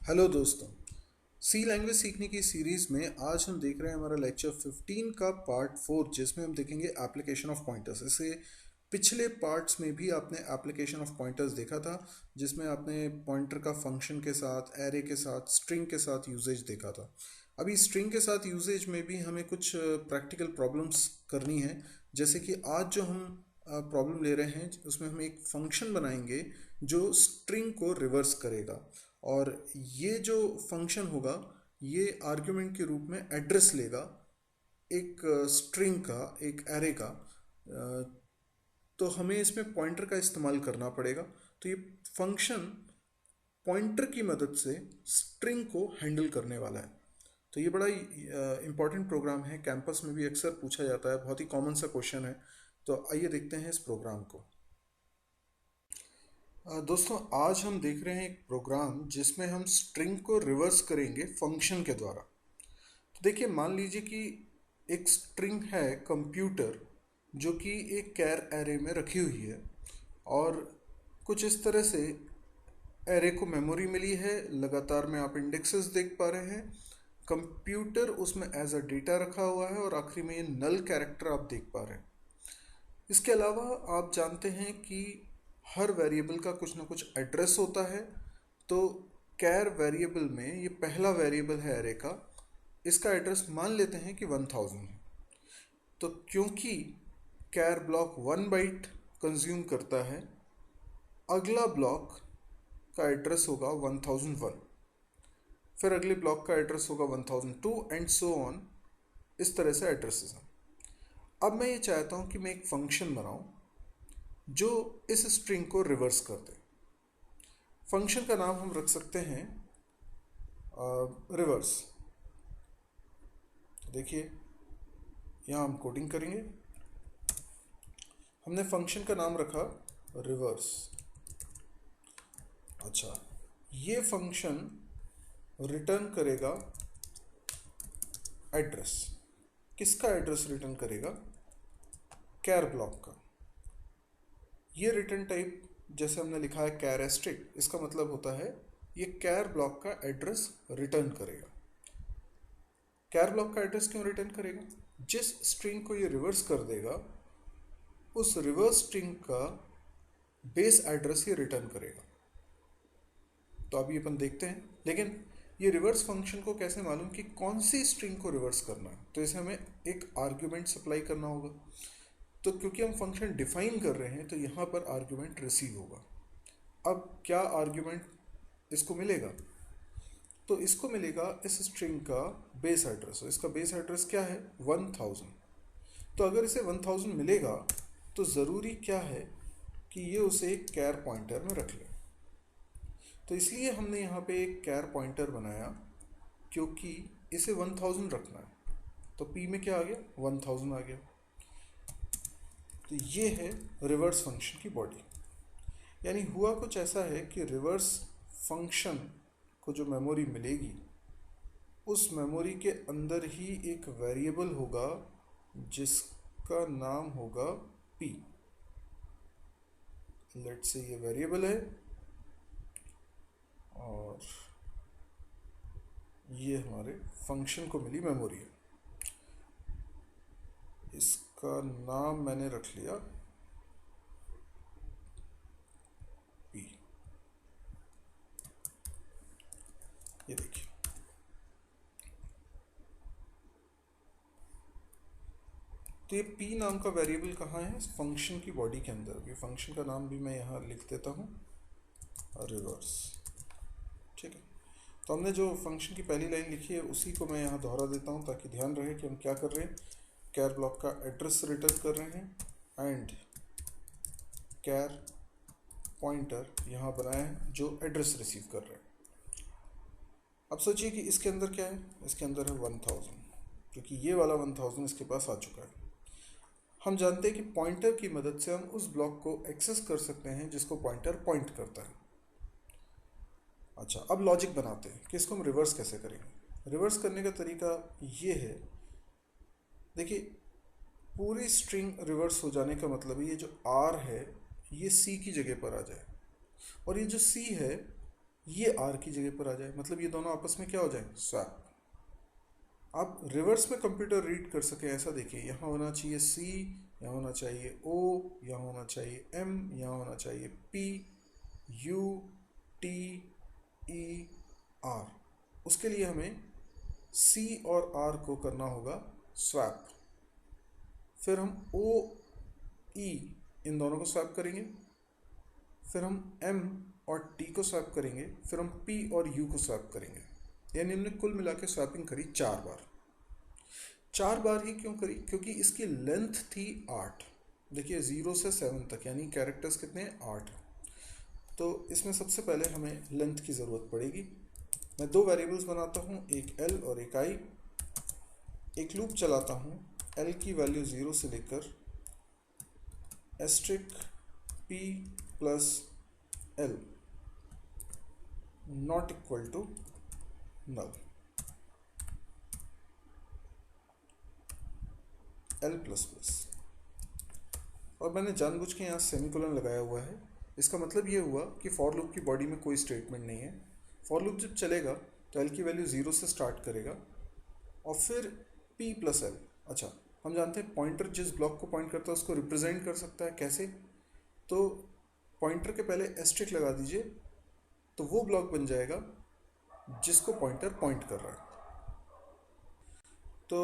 Hello दोस्तों। सी language सीखने की सीरीज़ में आज हम देख रहे हैं हमारा लेक्चर 15 का पार्ट 4, जिसमें हम देखेंगे एप्लीकेशन ऑफ पॉइंटर्स। इससे पिछले पार्ट्स में भी आपने एप्लीकेशन ऑफ पॉइंटर्स देखा था, जिसमें आपने पॉइंटर का फंक्शन के साथ, एरे के साथ, स्ट्रिंग के साथ यूजेज देखा था। अभी स्ट्रिंग के साथ यूजेज में भी हमें कुछ प्रैक्टिकल प्रॉब्लम्स करनी है। जैसे कि आज जो हम प्रॉब्लम ले रहे हैं उसमें हम एक फंक्शन बनाएंगे जो स्ट्रिंग को रिवर्स करेगा। और ये जो फंक्शन होगा ये आर्ग्यूमेंट के रूप में एड्रेस लेगा एक स्ट्रिंग का, एक एरे का। तो हमें इसमें पॉइंटर का इस्तेमाल करना पड़ेगा। तो ये फंक्शन पॉइंटर की मदद से स्ट्रिंग को हैंडल करने वाला है। तो ये बड़ा इंपॉर्टेंट प्रोग्राम है, कैंपस में भी अक्सर पूछा जाता है, बहुत ही कॉमन सा क्वेश्चन है। तो आइए देखते हैं इस प्रोग्राम को। दोस्तों, आज हम देख रहे हैं एक प्रोग्राम जिसमें हम स्ट्रिंग को रिवर्स करेंगे फंक्शन के द्वारा। तो देखिए, मान लीजिए कि एक स्ट्रिंग है कंप्यूटर, जो कि एक कैर एरे में रखी हुई है। और कुछ इस तरह से एरे को मेमोरी मिली है, लगातार में आप इंडेक्सेस देख पा रहे हैं। कंप्यूटर उसमें एज अ डेटा रखा हुआ है और आखिरी में ये नल कैरेक्टर आप देख पा रहे हैं। इसके अलावा आप जानते हैं कि हर वेरिएबल का कुछ ना कुछ एड्रेस होता है। तो कैर वेरिएबल में ये पहला वेरिएबल है एरे का, इसका एड्रेस मान लेते हैं कि 1000 है। तो क्योंकि कैर ब्लॉक 1 बाइट कंज्यूम करता है, अगला ब्लॉक का एड्रेस होगा 1001, फिर अगले ब्लॉक का एड्रेस होगा 1002 एंड सो ऑन। इस तरह से एड्रेसेस हैं। अब मैं ये चाहता हूँ कि मैं एक फंक्शन बनाऊँ जो इस स्ट्रिंग को रिवर्स कर दे। फंक्शन का नाम हम रख सकते हैं रिवर्स। देखिए, यहाँ हम कोडिंग करेंगे। हमने फंक्शन का नाम रखा रिवर्स। अच्छा, ये फंक्शन रिटर्न करेगा एड्रेस। किसका एड्रेस रिटर्न करेगा? कैर ब्लॉक का। ये रिटर्न टाइप जैसे हमने लिखा है कैरेस्टिक, इसका मतलब होता है ये कैर ब्लॉक का एड्रेस रिटर्न करेगा। कैर ब्लॉक का एड्रेस क्यों रिटर्न करेगा? जिस स्ट्रिंग को ये रिवर्स कर देगा उस रिवर्स स्ट्रिंग का बेस एड्रेस ये रिटर्न करेगा। तो अभी अपन देखते हैं, लेकिन ये रिवर्स फंक्शन को कैसे मालूम कि कौन सी स्ट्रिंग को रिवर्स करना है? तो इसे हमें एक आर्ग्यूमेंट सप्लाई करना होगा। तो क्योंकि हम फंक्शन डिफाइन कर रहे हैं तो यहाँ पर आर्ग्यूमेंट रिसीव होगा। अब क्या आर्ग्यूमेंट इसको मिलेगा? तो इसको मिलेगा इस स्ट्रिंग का बेस एड्रेस। इसका बेस एड्रेस क्या है? 1000। तो अगर इसे 1000 मिलेगा तो ज़रूरी क्या है कि ये उसे एक कैर पॉइंटर में रख ले। तो इसलिए हमने यहाँ पे एक कैर पॉइंटर बनाया, क्योंकि इसे 1000 रखना है। तो पी में क्या आ गया? 1000 आ गया। तो ये है रिवर्स फंक्शन की बॉडी। यानी हुआ कुछ ऐसा है कि रिवर्स फंक्शन को जो मेमोरी मिलेगी उस मेमोरी के अंदर ही एक वेरिएबल होगा जिसका नाम होगा p। लेट्स से ये वेरिएबल है और ये हमारे फंक्शन को मिली मेमोरी है। इसका नाम मैंने रख लिया p। ये देखिए, तो ये p नाम का वेरिएबल कहाँ है? फंक्शन की बॉडी के अंदर। ये फंक्शन का नाम भी मैं यहाँ लिख देता हूँ, रिवर्स। ठीक है। तो हमने जो फंक्शन की पहली लाइन लिखी है उसी को मैं यहाँ दोहरा देता हूँ ताकि ध्यान रहे कि हम क्या कर रहे हैं। कैर ब्लॉक का एड्रेस रिटर्न कर रहे हैं एंड कैर पॉइंटर यहाँ बनाया है जो एड्रेस रिसीव कर रहे हैं। अब सोचिए कि इसके अंदर क्या है? इसके अंदर है 1000, क्योंकि ये वाला 1000 इसके पास आ चुका है। हम जानते हैं कि पॉइंटर की मदद से हम उस ब्लॉक को एक्सेस कर सकते हैं जिसको पॉइंटर पॉइंट करता है। अच्छा, अब लॉजिक बनाते हैं कि इसको हम रिवर्स कैसे करेंगे। रिवर्स करने का तरीका ये है, देखिए, पूरी स्ट्रिंग रिवर्स हो जाने का मतलब ये जो r है ये c की जगह पर आ जाए, और ये जो c है ये आर की जगह पर आ जाए, मतलब ये दोनों आपस में क्या हो जाए, स्वैप। आप रिवर्स में कंप्यूटर रीड कर सके ऐसा देखिए, यहाँ होना चाहिए सी, यहाँ होना चाहिए ओ, यहाँ होना चाहिए एम, यहाँ होना चाहिए P, U, T, E, R. उसके लिए हमें सी और आर को करना होगा स्वैप। फिर हम ओ, ई इन दोनों को स्वैप करेंगे, फिर हम एम और टी को स्वैप करेंगे, फिर हम पी और यू को स्वैप करेंगे। यानी हमने कुल मिला के स्वैपिंग करी 4 बार। 4 बार ही क्यों करी, क्योंकि इसकी लेंथ थी 8। देखिए 0 से 7 तक यानी कैरेक्टर्स कितने हैं, 8। तो इसमें सबसे पहले हमें लेंथ की ज़रूरत पड़ेगी। मैं 2 वेरिएबल्स बनाता हूँ, एक एल और एक आई। एक लूप चलाता हूँ, एल की वैल्यू 0 से लेकर asterisk P plus L not equal to null, L plus plus. और मैंने जानबूझ के यहाँ सेमीकोलन लगाया हुआ है। इसका मतलब ये हुआ कि फॉर लूप की बॉडी में कोई स्टेटमेंट नहीं है। फॉर लूप जब चलेगा तो एल की वैल्यू 0 से स्टार्ट करेगा और फिर पी प्लस एल। अच्छा, हम जानते हैं पॉइंटर जिस ब्लॉक को पॉइंट करता है उसको रिप्रेजेंट कर सकता है कैसे, तो पॉइंटर के पहले एस्ट्रिक लगा दीजिए तो वो ब्लॉक बन जाएगा जिसको पॉइंटर पॉइंट कर रहा है। तो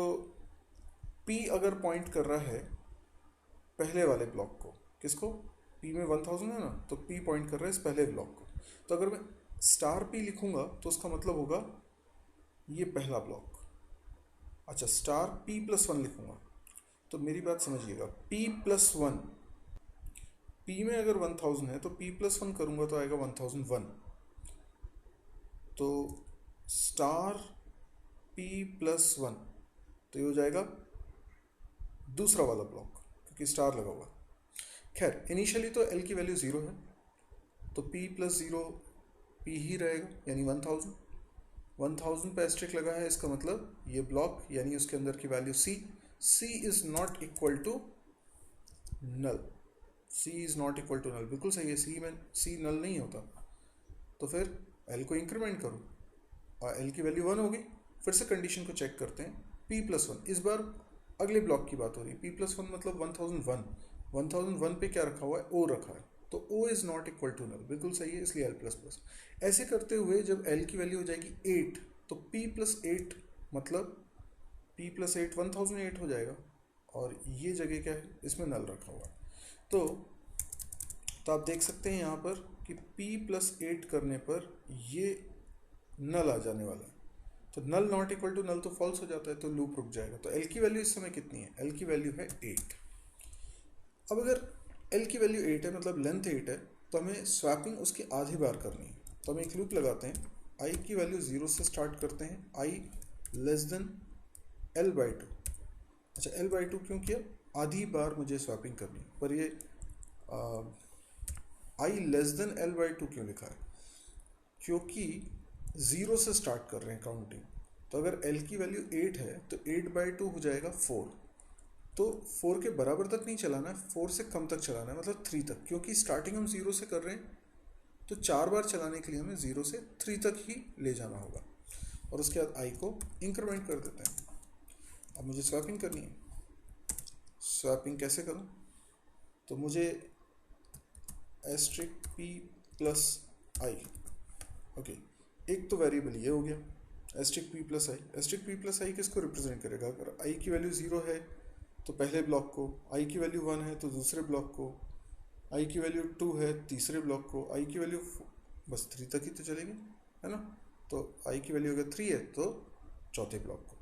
P अगर पॉइंट कर रहा है पहले वाले ब्लॉक को, किसको, P में 1000 है ना, तो P पॉइंट कर रहा है इस पहले ब्लॉक को। तो अगर मैं स्टार P लिखूंगा तो उसका मतलब होगा ये पहला ब्लॉक। अच्छा, स्टार P प्लस 1 लिखूंगा तो मेरी बात समझिएगा, P प्लस 1, P में अगर 1000 है तो P प्लस 1 करूंगा तो आएगा 1001। तो स्टार P प्लस 1 तो ये हो जाएगा दूसरा वाला ब्लॉक क्योंकि स्टार लगा हुआ। खैर इनिशियली तो L की वैल्यू 0 है तो P प्लस 0 P ही रहेगा यानी 1000। 1000 पे एस्ट्रिक लगा है, इसका मतलब ये ब्लॉक यानी उसके अंदर की value C is not equal to null. C is not equal to null, बिल्कुल सही है, C नल नहीं होता। तो फिर L को इंक्रीमेंट करो और L की वैल्यू 1 होगी। फिर से कंडीशन को चेक करते हैं, P प्लस 1, इस बार अगले ब्लॉक की बात हो रही है। P प्लस 1 मतलब 1001। 1001 पे क्या रखा हुआ है, O रखा है, तो O is not equal to null, बिल्कुल सही है, इसलिए L प्लस प्लस। ऐसे करते हुए जब L की वैल्यू हो जाएगी 8 तो P प्लस 8 मतलब P प्लस 8 1008 हो जाएगा और ये जगह क्या है, इसमें नल रखा हुआ है। तो आप देख सकते हैं यहाँ पर कि P प्लस 8 करने पर ये नल आ जाने वाला है। तो नल नॉट इक्वल टू नल तो फॉल्स हो जाता है, तो लूप रुक जाएगा। तो L की वैल्यू इस समय कितनी है, L की वैल्यू है 8। अब अगर L की वैल्यू 8 है मतलब लेंथ 8 है तो हमें स्वैपिंग उसकी आधी बार करनी है। तो हम एक लूप लगाते हैं, I की वैल्यू 0 से स्टार्ट करते हैं, I लेस देन L/2। अच्छा, L/2 क्यों किया, आधी बार मुझे स्वैपिंग करनी है, पर ये I लेस देन L/2 क्यों लिखा है, क्योंकि 0 से स्टार्ट कर रहे हैं काउंटिंग। तो अगर L की वैल्यू 8 है तो 8/2 हो जाएगा 4। तो 4 के बराबर तक नहीं चलाना है, 4 से कम तक चलाना है, मतलब 3 तक, क्योंकि स्टार्टिंग हम 0 से कर रहे हैं। तो 4 बार चलाने के लिए हमें 0 से 3 तक ही ले जाना होगा और उसके बाद I को इंक्रीमेंट कर देते हैं। अब मुझे स्वैपिंग करनी है। स्वैपिंग कैसे करूँ, तो मुझे asterisk P plus I, okay, एक तो वेरिएबल ये हो गया asterisk P plus I. Asterisk P plus I किसको रिप्रेजेंट करेगा, अगर I की वैल्यू 0 है तो पहले ब्लॉक को, I की वैल्यू 1 है तो दूसरे ब्लॉक को, I की वैल्यू 2 है तीसरे ब्लॉक को, I की वैल्यू बस 3 तक ही तो चलेगी, है ना। तो I की वैल्यू अगर 3 है तो चौथे ब्लॉक को।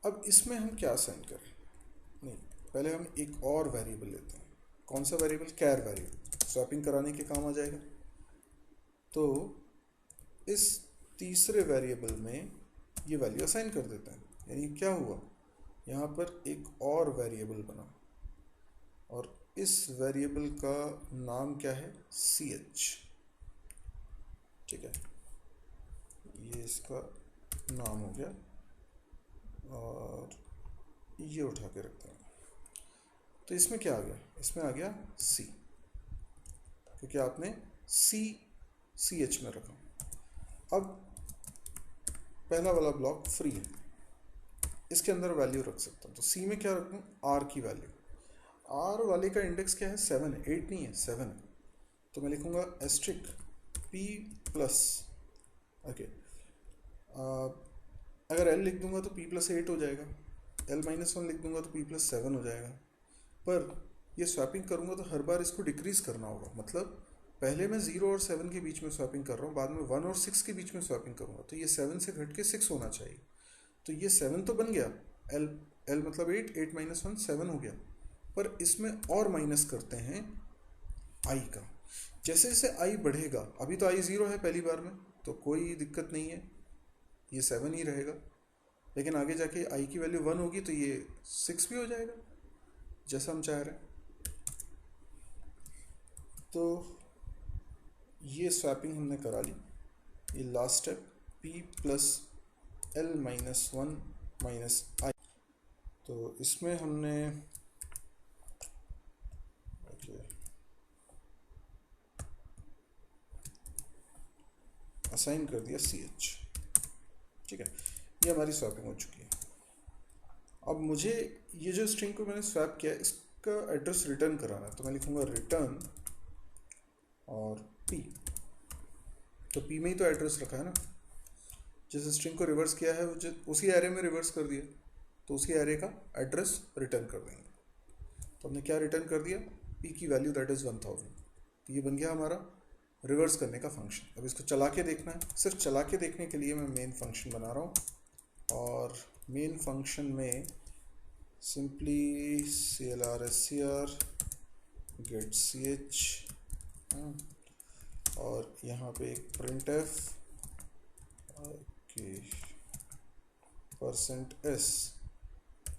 अब इसमें हम क्या असाइन करें, नहीं, पहले हम एक और वेरिएबल लेते हैं। कौन सा वेरिएबल, कैर वेरिएबल, स्वैपिंग कराने के काम आ जाएगा। तो इस तीसरे वेरिएबल में ये वैल्यू असाइन कर देते हैं, यानी क्या हुआ, यहाँ पर एक और वेरिएबल बना और इस वेरिएबल का नाम क्या है, CH, ठीक है, ये इसका नाम हो गया और ये उठा के रखते हैं। तो इसमें क्या आ गया, इसमें आ गया C, क्योंकि आपने C सी एच में रखा। अब पहला वाला ब्लॉक फ्री है, इसके अंदर वैल्यू रख सकता हूँ। तो सी में क्या रखूँ, आर की वैल्यू। आर वाले का इंडेक्स क्या है, 7 है, 8 नहीं है, 7 है। तो मैं लिखूँगा एस्ट्रिक पी प्लस, ओके, अगर एल लिख दूंगा तो पी प्लस 8 हो जाएगा, एल माइनस 1 लिख दूंगा तो पी प्लस 7 हो जाएगा। पर ये स्वैपिंग करूँगा तो हर बार इसको डिक्रीज करना होगा, मतलब पहले मैं 0 और 7 के बीच में स्वैपिंग कर रहा हूँ, बाद में 1 और 6 के बीच में स्वैपिंग करूँगा, तो ये 7 से घट के 6 होना चाहिए। तो ये 7 तो बन गया, एल एल मतलब 8, 8 माइनस 1 7 हो गया। पर इसमें और माइनस करते हैं आई का। जैसे जैसे आई बढ़ेगा, अभी तो आई 0 है पहली बार में, तो कोई दिक्कत नहीं है, ये 7 ही रहेगा। लेकिन आगे जाके आई की वैल्यू 1 होगी तो ये 6 भी हो जाएगा, जैसा हम चाह रहे हैं। तो ये स्वैपिंग हमने करा ली। ये last step, P plus L minus 1 minus I. तो इसमें हमने असाइन कर दिया सी एच, ठीक है। ये हमारी स्वैपिंग हो चुकी है। अब मुझे ये जो स्ट्रिंग को मैंने स्वैप किया इसका एड्रेस रिटर्न कराना है, तो मैं लिखूँगा रिटर्न और पी। तो पी में ही तो एड्रेस रखा है ना, जिस स्ट्रिंग को रिवर्स किया है उसी एरे में रिवर्स कर दिया, तो उसी एरे का एड्रेस रिटर्न कर देंगे। तो हमने क्या रिटर्न कर दिया, पी की वैल्यू दैट इज़ 1000। तो ये बन गया हमारा रिवर्स करने का फंक्शन। अब इसको चला के देखना है, सिर्फ चला के देखने के लिए मैं मेन फंक्शन बना रहा हूँ, और मेन फंक्शन में simply clr get C H, और यहाँ पे एक प्रिंट एफ, ओके, %s,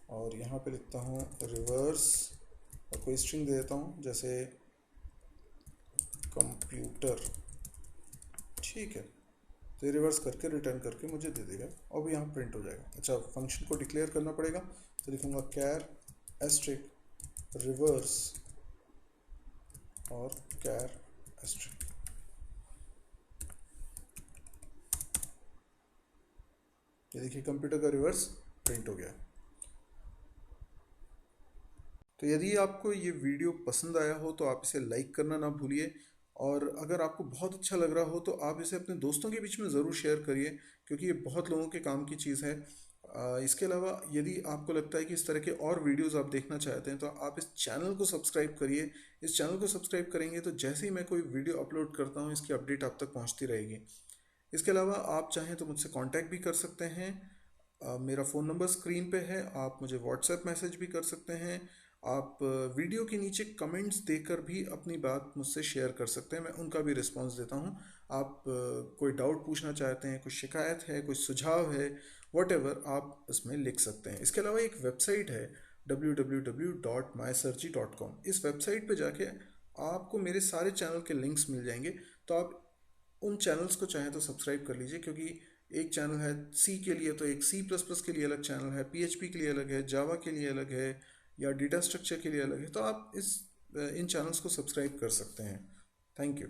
और यहाँ पे लिखता हूँ रिवर्स, और कोई स्ट्रिंग दे देता हूँ जैसे कंप्यूटर, ठीक है। तो ये रिवर्स करके रिटर्न करके मुझे दे देगा, और भी यहाँ प्रिंट हो जाएगा। अच्छा, फंक्शन को डिक्लेयर करना पड़ेगा, तो लिखूँगा कैर एस्ट्रिक रिवर्स और कैर एस्ट्रिक। ये देखिए कंप्यूटर का रिवर्स प्रिंट हो गया। तो यदि आपको ये वीडियो पसंद आया हो तो आप इसे लाइक करना ना भूलिए, और अगर आपको बहुत अच्छा लग रहा हो तो आप इसे अपने दोस्तों के बीच में ज़रूर शेयर करिए, क्योंकि ये बहुत लोगों के काम की चीज़ है। इसके अलावा यदि आपको लगता है कि इस तरह के और वीडियोस आप देखना चाहते हैं तो आप इस चैनल को सब्सक्राइब करिए। इस चैनल को सब्सक्राइब करेंगे तो जैसे ही मैं कोई वीडियो अपलोड करता हूँ इसकी अपडेट आप तक पहुँचती रहेगी। इसके अलावा आप चाहें तो मुझसे कांटेक्ट भी कर सकते हैं। मेरा फ़ोन नंबर स्क्रीन पे है, आप मुझे व्हाट्सएप मैसेज भी कर सकते हैं। आप वीडियो के नीचे कमेंट्स देकर भी अपनी बात मुझसे शेयर कर सकते हैं, मैं उनका भी रिस्पांस देता हूं। आप कोई डाउट पूछना चाहते हैं, कोई शिकायत है, कोई सुझाव है, वॉटेवर आप इसमें लिख सकते हैं। इसके अलावा एक वेबसाइट है www.mysearchy.com। इस वेबसाइट पे जाके आपको मेरे सारे चैनल के लिंक्स मिल जाएंगे, तो आप उन चैनल्स को चाहें तो सब्सक्राइब कर लीजिए, क्योंकि एक चैनल है सी के लिए तो एक C++ के लिए अलग चैनल है, PHP के लिए अलग है, जावा के लिए अलग है, या डेटा स्ट्रक्चर के लिए अलग है। तो आप इन चैनल्स को सब्सक्राइब कर सकते हैं। Thank you.